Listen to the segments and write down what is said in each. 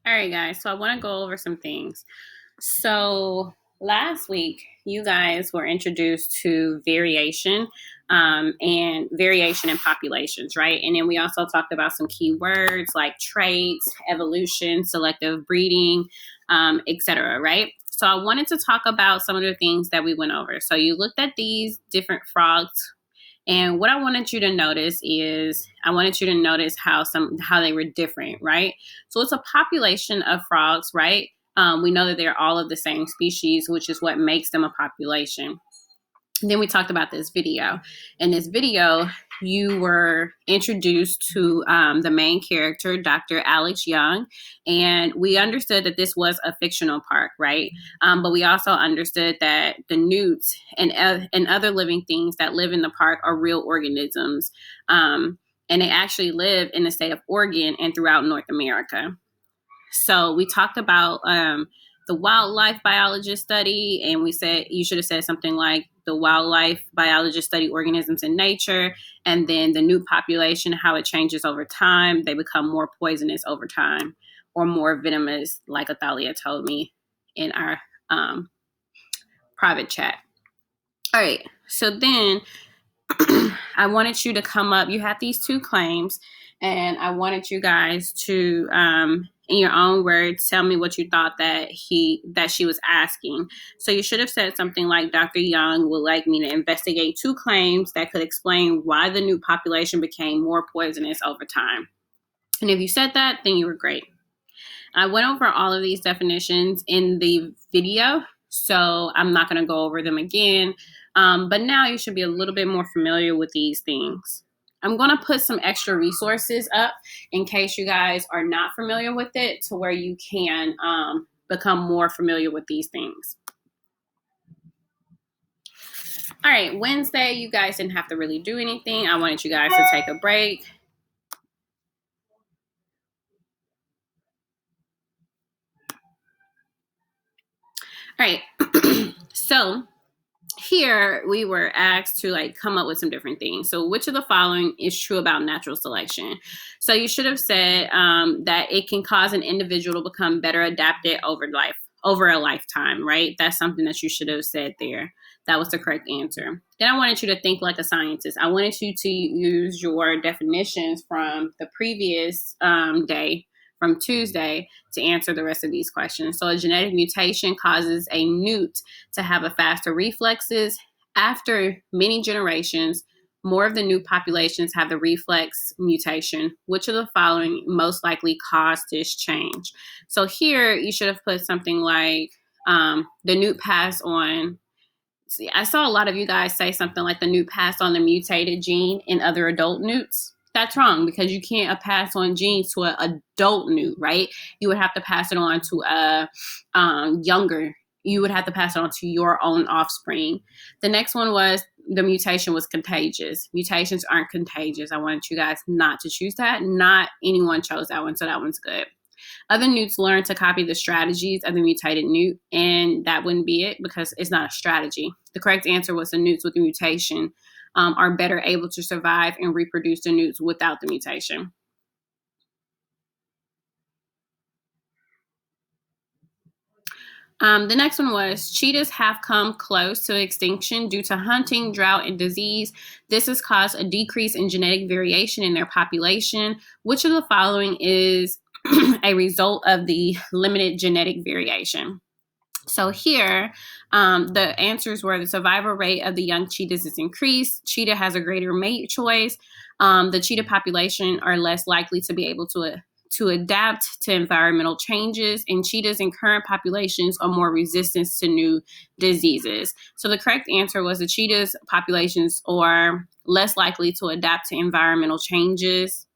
All right, guys. So I want to go over some things. So last week, you guys were introduced to variation and variation in populations, right? And then we also talked about some key words like traits, evolution, selective breeding, etc. Right? So I wanted to talk about some of the things that we went over. So you looked at these different frogs, and what I wanted you to notice is I wanted you to notice how they were different, right? So it's a population of frogs, right? We know that they're all of the same species, which is what makes them a population. And then we talked about this video. In this video, you were introduced to the main character, Dr. Alex Young, and we understood that this was a fictional park, right? But we also understood that the newts and other living things that live in the park are real organisms, and they actually live in the state of Oregon and throughout North America. So we talked about the wildlife biologist study, and we said you should have said something like the wildlife biologist study organisms in nature, and then the newt population, how it changes over time. They become more poisonous over time or more venomous, like Athalia told me in our private chat. All right. So then I wanted you to come up. You had these two claims, and I wanted you guys to, in your own words, tell me what you thought that she was asking. So you should have said something like, "Dr. Young would like me to investigate two claims that could explain why the new population became more poisonous over time." And if you said that, then you were great. I went over all of these definitions in the video, so I'm not going to go over them again. But now you should be a little bit more familiar with these things. I'm going to put some extra resources up in case you guys are not familiar with it, to where you can become more familiar with these things. All right, Wednesday, you guys didn't have to really do anything. I wanted you guys to take a break. All right, so here we were asked to come up with some different things. So which of the following is true about natural selection? So you should have said that it can cause an individual to become better adapted over a lifetime, right? That's something that you should have said there. That was the correct answer. Then I wanted you to think like a scientist. I wanted you to use your definitions from the previous day, from Tuesday, to answer the rest of these questions. So a genetic mutation causes a newt to have a faster reflexes. After many generations, more of the new populations have the reflex mutation. Which of the following most likely caused this change? So here you should have put something like the newt passed on. See, I saw a lot of you guys say something like the newt passed on the mutated gene in other adult newts. That's wrong, because you can't pass on genes to an adult newt, right? You would have to pass it on to a younger. You would have to pass it on to your own offspring. The next one was the mutation was contagious. Mutations aren't contagious. I wanted you guys not to choose that. Not anyone chose that one, so that one's good. Other newts learn to copy the strategies of the mutated newt, and that wouldn't be it because it's not a strategy. The correct answer was the newts with the mutation are better able to survive and reproduce the newts without the mutation. The next one was cheetahs have come close to extinction due to hunting, drought, and disease. This has caused a decrease in genetic variation in their population. Which of the following is a result of the limited genetic variation? So here, the answers were the survival rate of the young cheetahs is increased. Cheetah has a greater mate choice. The cheetah population are less likely to be able to adapt to environmental changes, and cheetahs in current populations are more resistant to new diseases. So the correct answer was the cheetahs populations are less likely to adapt to environmental changes.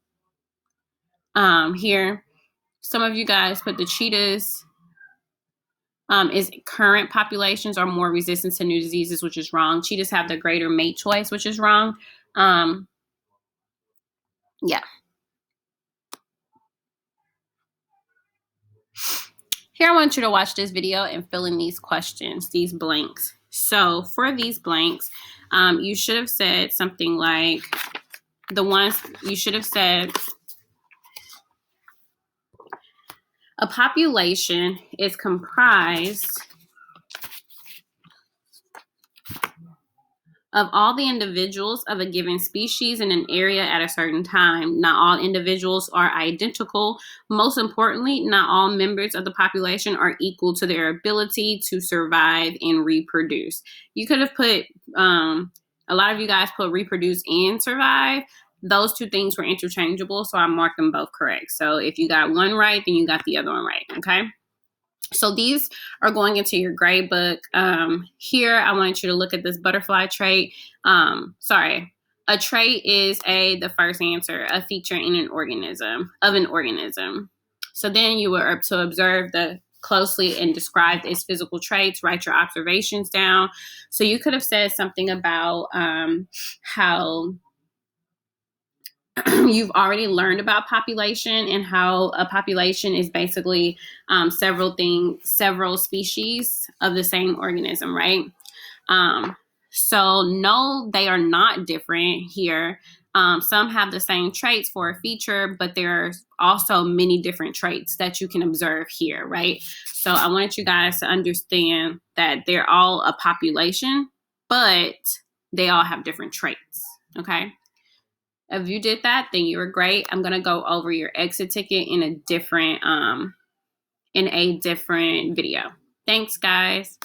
Here, some of you guys put the cheetahs is current populations are more resistant to new diseases, which is wrong. Cheetahs have the greater mate choice, which is wrong. Yeah. Here, I want you to watch this video and fill in these questions, these blanks. So for these blanks, you should have said something like the ones you should have said. A population is comprised of all the individuals of a given species in an area at a certain time. Not all individuals are identical. Most importantly, not all members of the population are equal to their ability to survive and reproduce. You could have put, a lot of you guys put reproduce and survive. Those two things were interchangeable, so I marked them both correct. So if you got one right, then you got the other one right, okay? So these are going into your grade book. Here, I want you to look at this butterfly trait. A trait is the first answer, a feature in an organism, of an organism. So then you were to observe the closely and describe its physical traits, write your observations down. So you could have said something about how you've already learned about population and how a population is basically several species of the same organism, right? So no, they are not different here. Some have the same traits for a feature, but there's also many different traits that you can observe here, right? So I want you guys to understand that they're all a population, but they all have different traits, okay? If you did that, then you were great. I'm gonna go over your exit ticket in a different video. Thanks, guys.